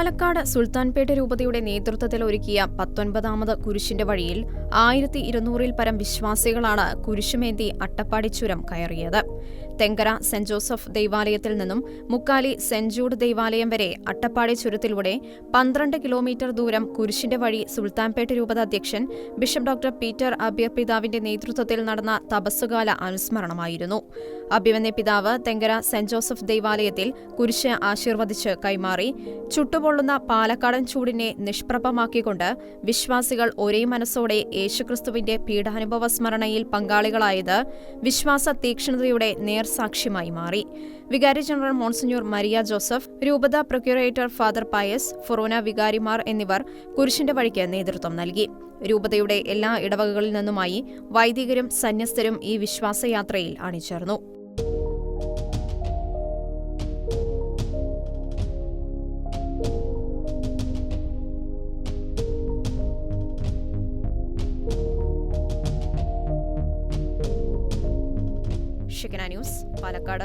പാലക്കാട് സുൽത്താൻപേട്ട രൂപതയുടെ നേതൃത്വത്തിൽ ഒരുക്കിയ 19ാമത് കുരിശിന്റെ വഴിയിൽ 1200-ൽ പരം വിശ്വാസികളാണ് കുരിശുമേന്തി അട്ടപ്പാടി ചുരം കയറിയത്. തെങ്കര സെന്റ് ജോസഫ് ദൈവാലയത്തിൽ നിന്നും മുക്കാലി സെന്റ് ജൂഡ് ദൈവാലയം വരെ അട്ടപ്പാടി ചുരത്തിലൂടെ 12 കിലോമീറ്റർ ദൂരം കുരിശിന്റെ വഴി സുൽത്താൻപേട്ട രൂപത അധ്യക്ഷൻ ബിഷപ്പ് ഡോക്ടർ പീറ്റർ അബിയർ പിതാവിന്റെ നേതൃത്വത്തിൽ നടന്ന തപസ്സുകാല അനുസ്മരണമായിരുന്നു. അഭിമന്യ പിതാവ് തെങ്കര സെന്റ് ജോസഫ് ദൈവാലയത്തിൽ കുരിശ് ആശീർവദിച്ച് കൈമാറി. ചുട്ടുപൊള്ളുന്ന പാലക്കാടൻ ചൂടിനെ നിഷ്പ്രഭമാക്കിക്കൊണ്ട് വിശ്വാസികൾ ഒരേ മനസ്സോടെ യേശുക്രിസ്തുവിന്റെ പീഡാനുഭവ സ്മരണയിൽ പങ്കാളികളായത് വിശ്വാസ തീക്ഷ്ണതയുടെ നേർസാക്ഷ്യമായി മാറി. വികാരി ജനറൽ മോൺസിഞ്ഞൂർ മരിയ ജോസഫ്, രൂപത പ്രൊക്യൂറേറ്റർ ഫാദർ പയസ്, ഫൊറോന വികാരിമാർ എന്നിവർ കുരിശിന്റെ വഴിക്ക് നേതൃത്വം നൽകി. രൂപതയുടെ എല്ലാ ഇടവകകളിൽ നിന്നുമായി വൈദികരും സന്യസ്തരും ഈ വിശ്വാസയാത്രയിൽ അണിചേർന്നു. ഷിക്കന ന്യൂസ്, പാലക്കാട്.